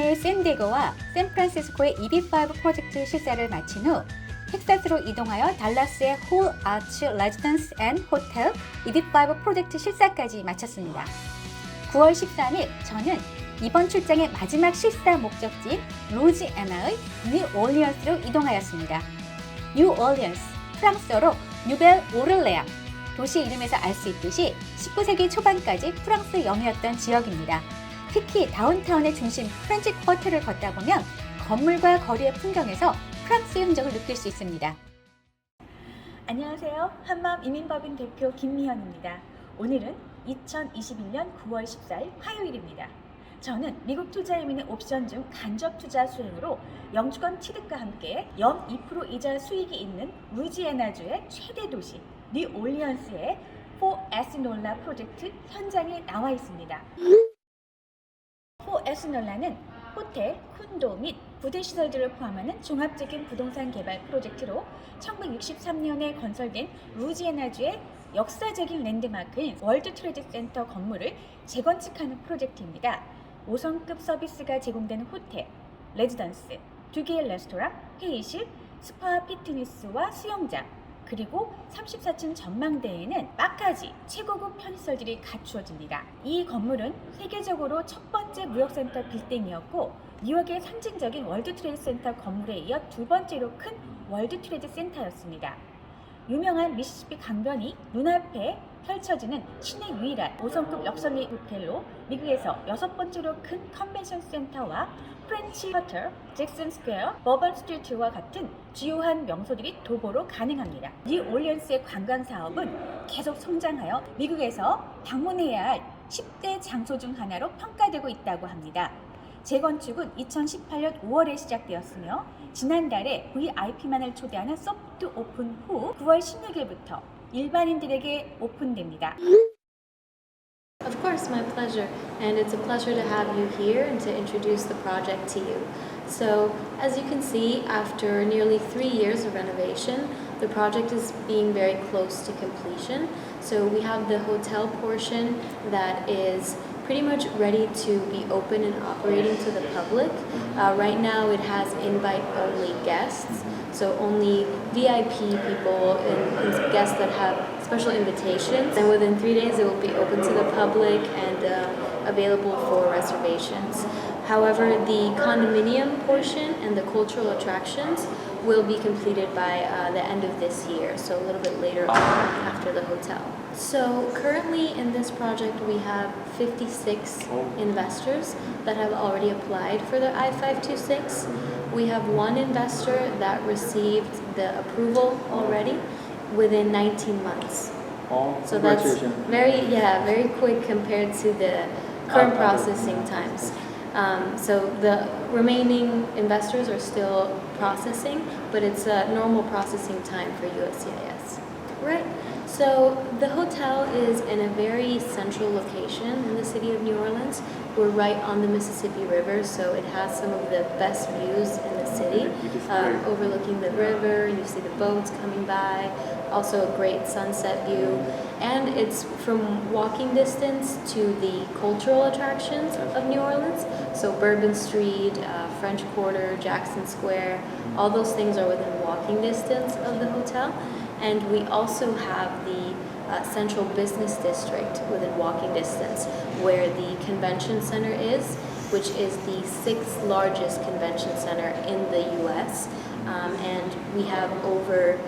캘리포니아의 샌디에고와 샌프란시스코의 EB5 프로젝트 실사를 마친 후 텍사스로 이동하여 달라스의 홀 아츠 레지던스 앤 호텔 EB5 프로젝트 실사까지 마쳤습니다. 9월 13일 저는 이번 출장의 마지막 실사 목적지인 루이지애나의 뉴올리언스로 이동하였습니다. 뉴올리언스, 프랑스어로 뉴벨 오를레앙, 도시 이름에서 알 수 있듯이 19세기 초반까지 프랑스 영이었던 지역입니다. 특히 다운타운의 중심 프렌치 쿼터를 걷다 보면 건물과 거리의 풍경에서 프랑스의 흔적을 느낄 수 있습니다. 안녕하세요. 한마음이민법인 대표 김미현입니다. 오늘은 2021년 9월 14일 화요일입니다. 저는 미국투자이민의 옵션 중 간접 투자 수행으로 영주권 취득과 함께 연 2% 이자 수익이 있는 루이지애나주의 최대 도시 뉴올리언스의 포에스놀라 프로젝트 현장에 나와 있습니다. 포에스놀라는 호텔, 콘도 및 부대 시설들을 포함하는 종합적인 부동산 개발 프로젝트로 1963년에 건설된 루이지애나주의 역사적인 랜드마크인 월드 트레이드 센터 건물을 재건축하는 프로젝트입니다. 5성급 서비스가 제공되는 호텔, 레지던스, 2개의 레스토랑, 회의실, 스파 피트니스와 수영장, 그리고 34층 전망대에는 바까지 최고급 편의시설들이 갖추어집니다. 이 건물은 세계적으로 첫 번째 무역센터 빌딩이었고 뉴욕의 상징적인 월드 트레이드 센터 건물에 이어 두 번째로 큰 월드 트레이드 센터였습니다. 유명한 미시시피 강변이 눈앞에 펼쳐지는 시내 유일한 5성급 럭셔리 호텔로 미국에서 6번째로 큰 컨벤션 센터와 프렌치 쿼터, 잭슨 스퀘어, 버번 스트리트와 같은 주요한 명소들이 도보로 가능합니다. 뉴올리언스의 관광 사업은 계속 성장하여 미국에서 방문해야 할 10대 장소 중 하나로 평가되고 있다고 합니다. 재건축은 2018년 5월에 시작되었으며 지난달에 VIP만을 초대하는 소프트 오픈 후 9월 16일부터 일반인들에게 오픈됩니다. Of course, my pleasure, and it's a pleasure to have you here and to introduce the project to you. So, as you can see, after nearly 3 years of renovation, the project is being very close to completion. So we have the hotel portion that is pretty much ready to be open and operating to the public. Right now it has invite-only guests, so only VIP people and guests that have special invitations. And within 3 days it will be open to the public and available for reservations. However, the condominium portion and the cultural attractions will be completed by the end of this year, so a little bit later on after the hotel. So currently in this project we have 56 investors that have already applied for the I-526. We have one investor that received the approval already within 19 months. So that's very quick compared to the current processing times. So the remaining investors are still processing, but it's a normal processing time for USCIS. Right. So the hotel is in a very central location in the city of New Orleans. We're right on the Mississippi River, so it has some of the best views in the city, overlooking the river. You see the boats coming by, also a great sunset view. And it's from walking distance to the cultural attractions of New Orleans. So Bourbon Street, French Quarter, Jackson Square, all those things are within walking distance of the hotel. And we also have the central business district within walking distance where the convention center is, which is the 6th largest convention center in the US. And we have over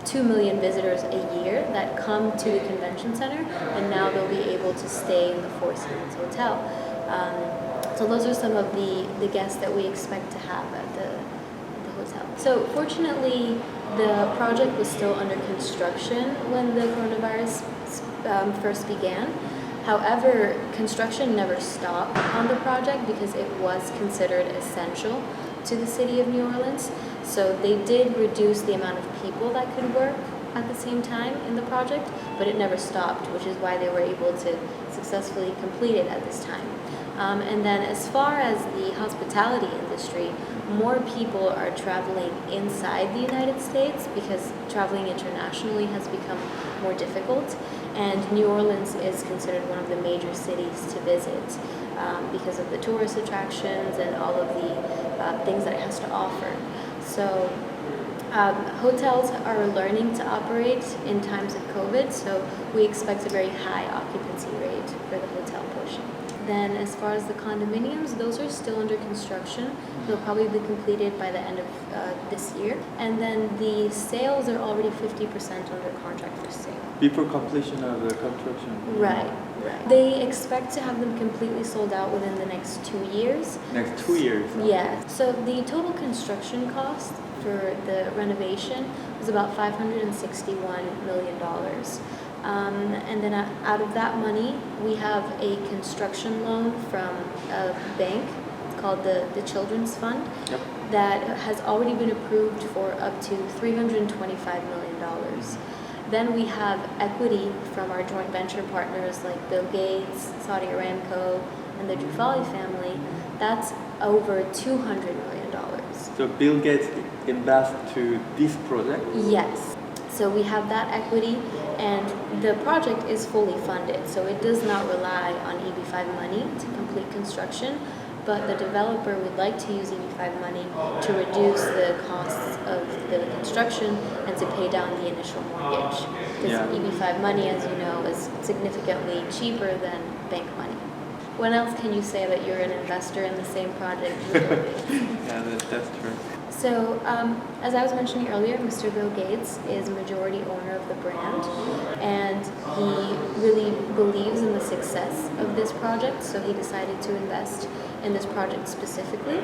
2 million visitors a year that come to the convention center, and now they'll be able to stay in the Four Seasons Hotel. So those are some of the guests that we expect to have at the hotel. So fortunately, the project was still under construction when the coronavirus first began. However, construction never stopped on the project because it was considered essential to the city of New Orleans. So they did reduce the amount of people that could work at the same time in the project, but it never stopped, which is why they were able to successfully complete it at this time. And then as far as the hospitality industry, more people are traveling inside the United States because traveling internationally has become more difficult. And New Orleans is considered one of the major cities to visit because of the tourist attractions and all of the things that it has to offer. So hotels are learning to operate in times of COVID, so we expect a very high occupancy rate for the hotel portion. Then as far as the condominiums, those are still under construction. They'll probably be completed by the end of this year. And then the sales are already 50% under contract for sale. Before completion of the construction. Right. They expect to have them completely sold out within the next 2 years. Next 2 years. Yeah. So the total construction cost for the renovation was about $561 million. And then out of that money, we have a construction loan from a bank. It's called the Children's Fund. Yep. That has already been approved for up to $325 million. Then we have equity from our joint venture partners like Bill Gates, Saudi Aramco, and the Jufali family. That's over $200 million. So Bill Gates invests to this project? Yes. So we have that equity, and the project is fully funded. So it does not rely on EB5 money to complete construction, but the developer would like to use EB5 money to reduce the costs of the construction and to pay down the initial mortgage. Because EB5 money, as you know, is significantly cheaper than bank money. When else can you say that you're an investor in the same project? Yeah, that's true. So, as I was mentioning earlier, Mr. Bill Gates is majority owner of the brand, and he really believes in the success of this project, so he decided to invest in this project specifically.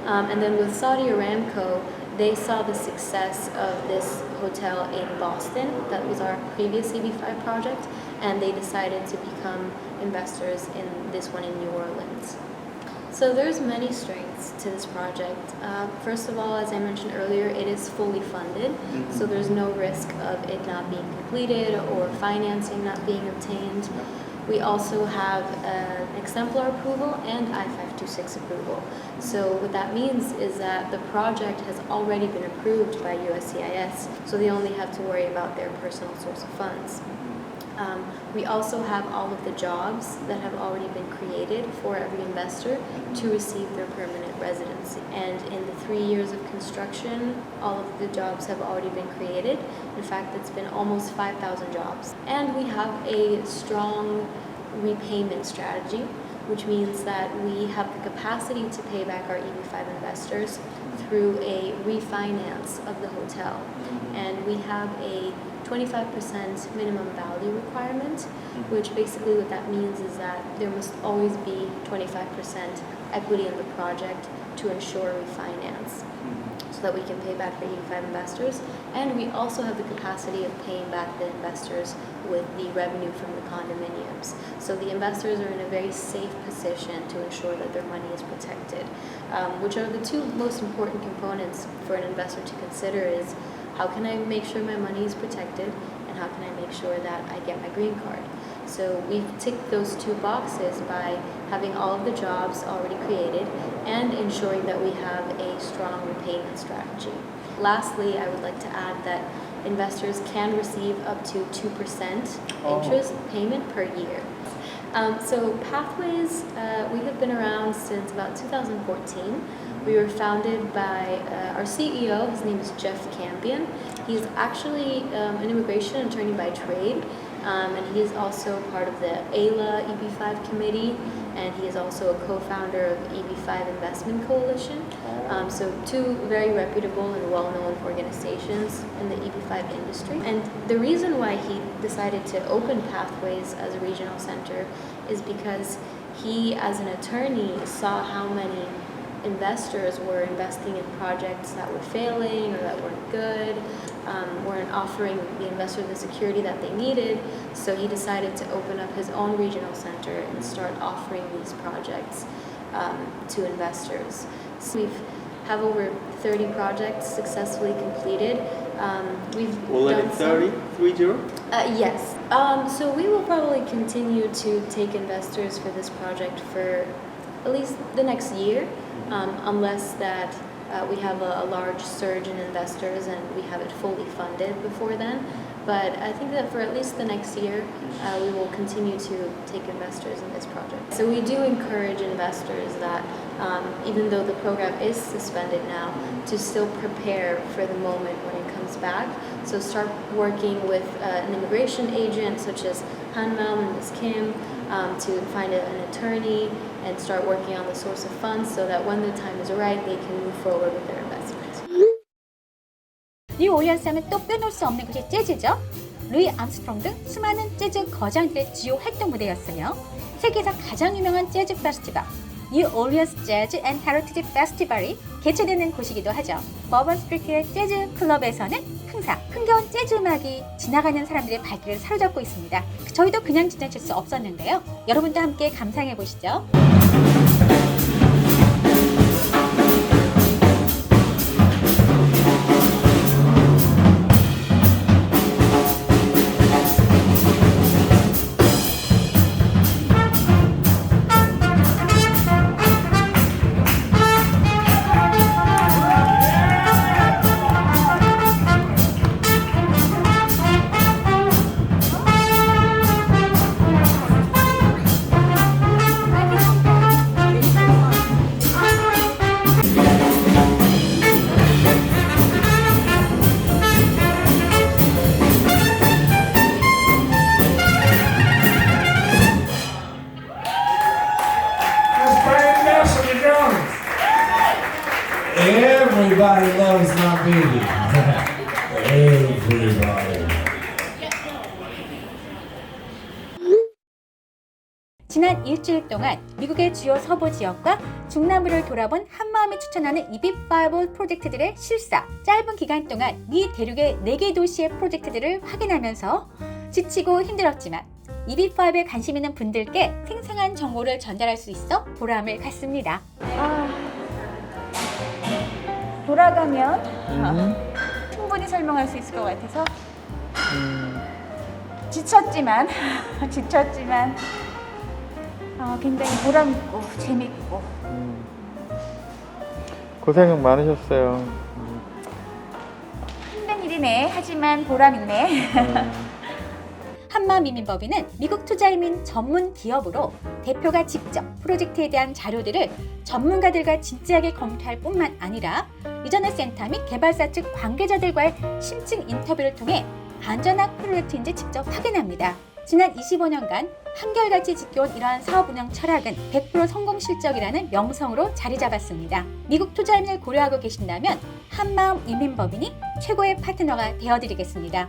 And then with Saudi Aramco, they saw the success of this hotel in Boston. That was our previous EB5 project, and they decided to become investors in this one in New Orleans. So there's many strengths to this project. First of all, as I mentioned earlier, it is fully funded, so there's no risk of it not being completed or financing not being obtained. We also have an exemplar approval and I-526 approval. So what that means is that the project has already been approved by USCIS, so they only have to worry about their personal source of funds. We also have all of the jobs that have already been created for every investor to receive their permanent residency. And in the 3 years of construction, all of the jobs have already been created. In fact, it's been almost 5,000 jobs. And we have a strong repayment strategy, which means that we have the capacity to pay back our EB5 investors through a refinance of the hotel. And we have a 25% minimum value requirement, which basically what that means is that there must always be 25% equity in the project to ensure refinance so that we can pay back the EB5 investors. And we also have the capacity of paying back the investors with the revenue from the condominiums. So the investors are in a very safe position to ensure that their money is protected, which are the two most important components for an investor to consider is how can I make sure my money is protected, and how can I make sure that I get my green card? So we've ticked those two boxes by having all of the jobs already created and ensuring that we have a strong repayment strategy. Lastly, I would like to add that investors can receive up to 2% interest payment per year. So Pathways, we have been around since about 2014. We were founded by our CEO. His name is Jeff Campion. He's actually an immigration attorney by trade, and he is also part of the AILA EB5 committee, and he is also a co-founder of EB5 Investment Coalition. So two very reputable and well-known organizations in the EB5 industry. And the reason why he decided to open Pathways as a regional center is because he, as an attorney, saw how many investors were investing in projects that were failing or that weren't good, weren't offering the investor the security that they needed. So he decided to open up his own regional center and start offering these projects to investors. So we have over 30 projects successfully completed. We've already done 30? 30? Yes. So we will probably continue to take investors for this project for at least the next year, unless that we have a large surge in investors and we have it fully funded before then. But I think that for at least the next year, we will continue to take investors in this project. So we do encourage investors that even though the program is suspended now, to still prepare for the moment when it comes back. So start working with an immigration agent such as 한마음은, Ms. Kim, to find an attorney and start working on the source of funds so that when the time is right, they can move forward with their investment. 뉴올리언스 하면 또 빼놓을 수 없는 것이 재즈죠. 루이 암스트롱 등 수많은 재즈 거장들의 주요 활동 무대였으며 세계에서 가장 유명한 재즈 페스티벌 뉴올리언스 재즈 앤 헤리티지 페스티벌이 개최되는 곳이기도 하죠. 버번 스트리트의 재즈 클럽에서는 항상 흥겨운 재즈 음악이 지나가는 사람들의 발길을 사로잡고 있습니다. 저희도 그냥 지나칠 수 없었는데요. 여러분도 함께 감상해 보시죠. Everybody loves my baby. Everybody. 지난 일주일 동안 미국의 주요 서부 지역과 중남부를 돌아본 한마음이 추천하는 Eb5 프로젝트들의 실사, 짧은 기간 동안 미 대륙의 4개 도시의 프로젝트들을 확인하면서 지치고 힘들었지만 Eb5에 관심 있는 분들께 생생한 정보를 전달할 수 있어 보람을 갖습니다. 돌아가면 충분히 설명할 수 있을 것 같아서 지쳤지만 굉장히 보람있고 재밌고 고생 많으셨어요. 힘든 일이네. 하지만 보람있네. 한마음이민법인은 미국 투자이민 전문 기업으로 대표가 직접 프로젝트에 대한 자료들을 전문가들과 진지하게 검토할 뿐만 아니라 유전의 센터 및 개발사 측 관계자들과의 심층 인터뷰를 통해 안전한 프로젝트인지 직접 확인합니다. 지난 25년간 한결같이 지켜온 이러한 사업 운영 철학은 100% 성공 실적이라는 명성으로 자리 잡았습니다. 미국 투자이민을 고려하고 계신다면 한마음이민법인이 최고의 파트너가 되어드리겠습니다.